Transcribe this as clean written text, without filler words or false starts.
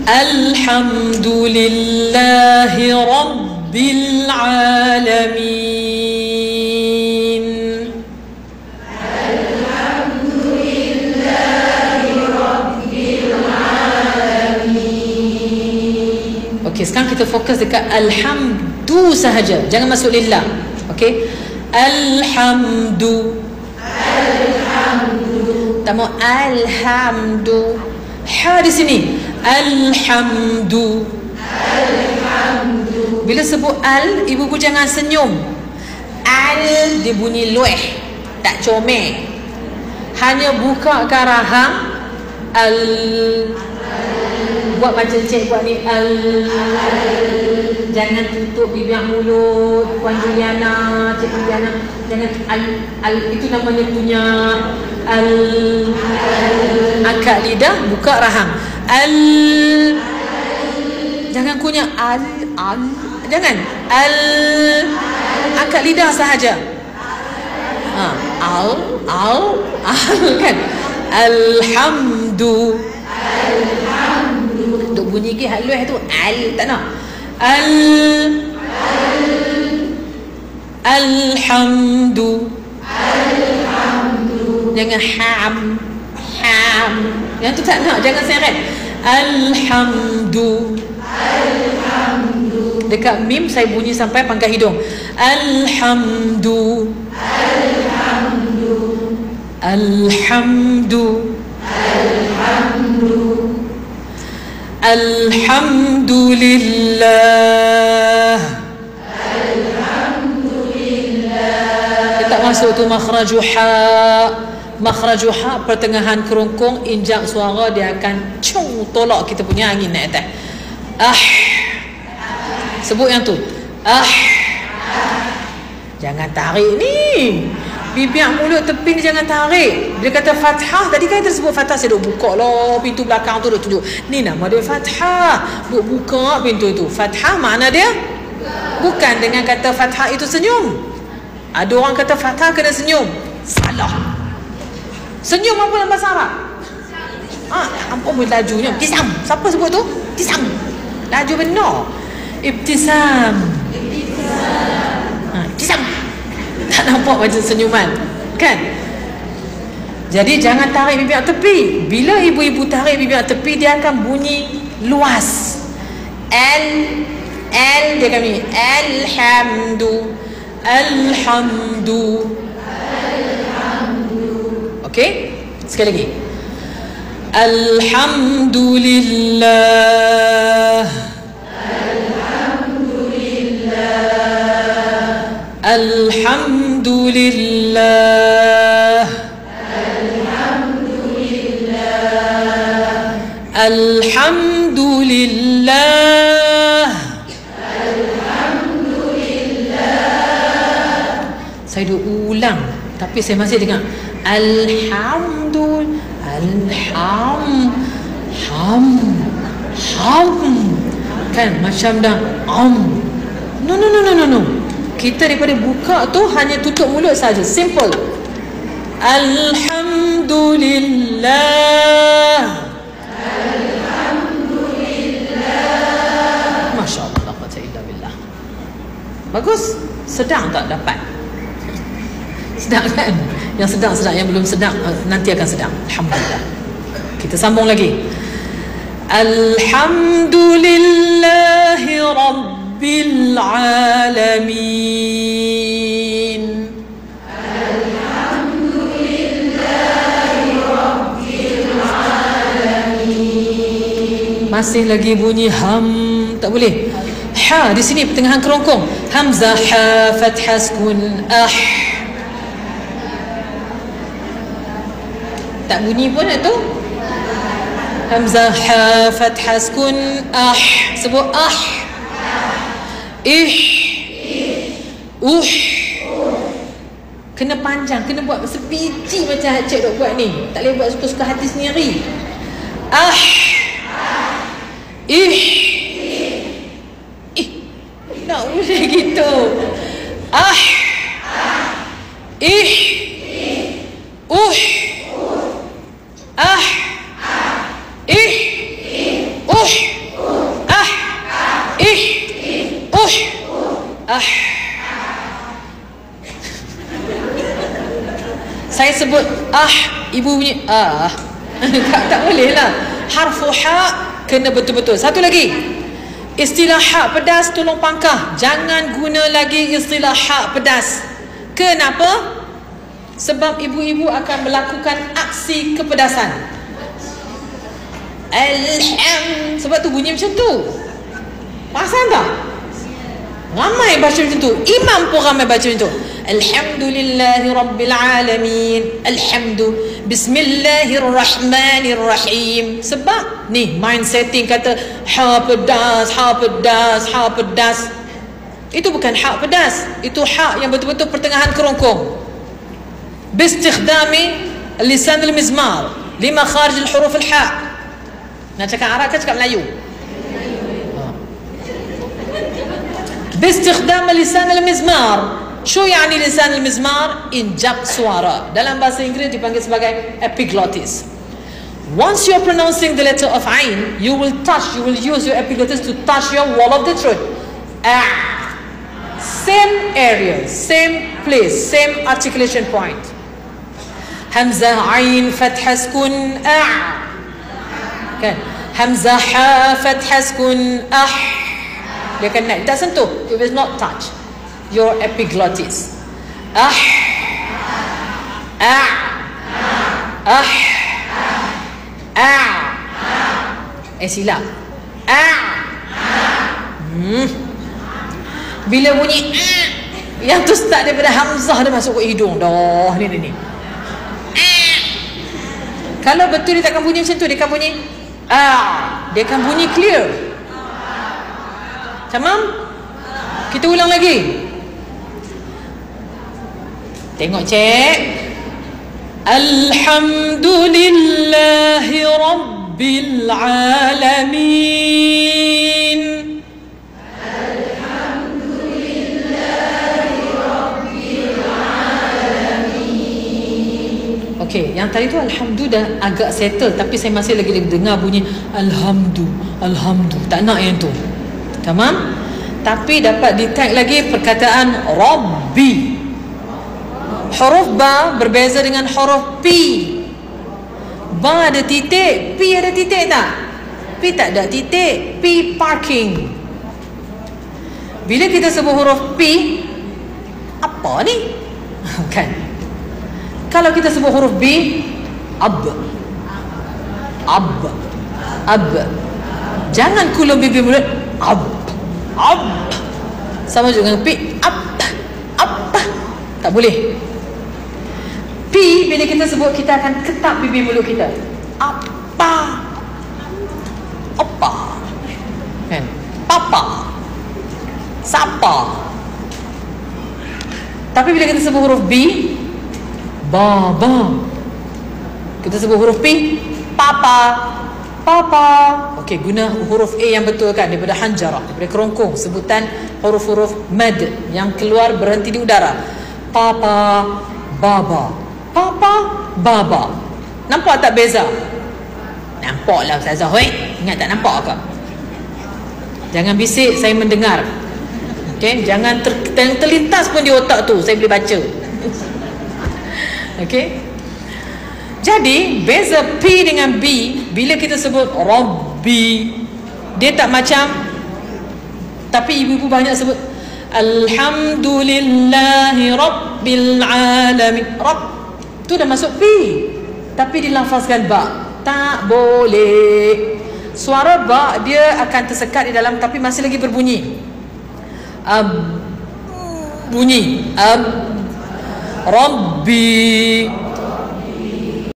Alhamdulillahi Rabbil Alamin. Alhamdulillahi Rabbil Alamin. Okey, sekarang kita fokus dekat alhamdu sahaja. Jangan masuk lillah. Okey. Alhamdu. Tak mau alhamdu. Ha di sini. Alhamdu. Bila sebut al, ibu-ibu jangan senyum. Al dia bunyi lueh, tak comel. Hanya buka ke rahang. Al. Buat macam cik buat ni. Al. Jangan tutup bibir mulut. Puan Juliana, Cik Juliana, jangan al itu namanya punya al. Angkat lidah, buka rahang. Al. Jangan kunyah al. Jangan al. Angkat lidah sahaja. Al kan. Alhamdu. Duk bunyi ke halus tu al tak nak. Alhamdu. Jangan ham. Yang tu tak nak, jangan seret. Alhamdu. Dekat mim saya bunyi sampai pangkal hidung. Alhamdu. Alhamdulillah. Kita masuk tu makhraju ha. Makhraju ha, pertengahan kerongkong, injak suara dia akan cung tolak kita punya angin naik atas. Sebut yang tu. Jangan tarik ni. Bibir mulut tepi ni jangan tarik. Bila kata fathah, tadi kan kita sebut fathah, saya duk buka lah pintu belakang tu, duk tunjuk. Ni nama dia fathah. Duk buka pintu tu. Fathah mana dia? Bukan dengan kata fathah itu senyum. Ada orang kata fathah kena senyum. Salah. Senyum apa dalam bahasa Arab? Ampun lajunya. Ibtisam. Siapa sebut tu? Ibtisam. Laju benar. Ibtisam. Ibtisam. Tak nampak macam senyuman, kan? Jadi jangan tarik bibir tepi. Bila ibu-ibu tarik bibir tepi, dia akan bunyi luas. L dia akan bunyi alhamdu. Okey? Sekali lagi. Alhamdulillah. Alhamdulillah. Saya dah ulang, tapi saya masih dengar kan macam dah no. Kita daripada buka tu hanya tutup mulut saja. Simple. Alhamdulillah. Masya Allah, la quwwata illa billah. Bagus. Sedang tak dapat? Sedang kan? Yang sedang, yang belum sedang nanti akan sedang. Alhamdulillah. Kita sambung lagi. Alhamdulillahi Rabbil Alamin. Alhamdulillahi Rabbil Alamin. Masih lagi bunyi ham, tak boleh. Ha di sini pertengahan kerongkong. Hamzah ha fathah sukun tak bunyi pun tu. Hamzah ha fathah sukun sebut kena panjang, kena buat sebiji macam cik dok buat ni. Tak boleh buat suka-suka hati sendiri. Tak boleh gitu. sebut ibu bunyi tak boleh lah. Harfu ha kena betul-betul. Satu lagi, istilah hak pedas tolong pangkah. Jangan guna lagi istilah hak pedas. Kenapa? Sebab ibu-ibu akan melakukan aksi kepedasan. Sebab tu bunyi macam tu. Perasan tak? Ramai baca macam tu. Imam pun ramai baca macam tu. Alhamdulillahi Rabbil Alamin. Bismillahirrahmanirrahim. Sebab ni mind setting kata ha pedas, ha pedas, ha pedas. Itu bukan hak pedas. Itu hak yang betul-betul pertengahan kerongkong. Bistikhdami lisan al-mizmar lima kharij al-huruf al-ha. Nak cakap Arab ke cakap Melayu? Bistikhdam lisan al-mizmar. Shو يعني lisan al-mizmar? Injak suara. Dalam bahasa Inggeris dipanggil sebagai epiglottis. Once you are pronouncing the letter of Ain, you will use your epiglottis to touch your wall of the throat. Same area, same place, same articulation point. Hamzah Ain fathah sukun kan? Hamzah ha fathah sukun dia akan naik, tak sentuh. It will not touch your epiglottis. Silap. Bila bunyi yang tu start daripada hamzah dia masuk ke hidung dah. Ni kalau betul dia takkan bunyi macam tu. Dia akan bunyi dia akan bunyi clear. Tamam? Kita ulang lagi. Tengok, cek. Alhamdulillahi Rabbil Alamin. Okey, yang tadi tu alhamdulillah agak settle, tapi saya masih lagi dengar bunyi alhamdu. Tak nak yang tu. Tamam? Tapi dapat detect lagi perkataan Rabbi. Huruf ba berbeza dengan huruf P. Ba ada titik, P ada titik tak? P tak ada titik, P parking. Bila kita sebut huruf P, apa ni? Kan? Kalau kita sebut huruf B, ab. Jangan kulum bibir mulut. Ab. Sama juga dengan P. Ab. Tak boleh. P bila kita sebut, kita akan ketap bibir mulut kita. Apa? Kan? Papa. Siapa? Tapi bila kita sebut huruf B, Baba. Kita sebut huruf P, Papa. Okey, guna huruf A yang betul kan, daripada hanjarah, daripada kerongkong, sebutan huruf-huruf mad yang keluar berhenti di udara. Papa, Baba. Nampak tak beza? Nampaklah Ustazah. Ingat tak nampak ke? Jangan bisik, saya mendengar. Okey, jangan terlintas pun di otak tu, saya boleh baca. Okey. Jadi beza P dengan B. Bila kita sebut Rabbi, dia tak macam. Tapi ibu-ibu banyak sebut Alhamdulillahi Rabbil Alamin. Rabb tu dah masuk P, tapi dilafazkan ba. Tak boleh. Suara ba dia akan tersekat di dalam, tapi masih lagi berbunyi. Bunyi Rabbi.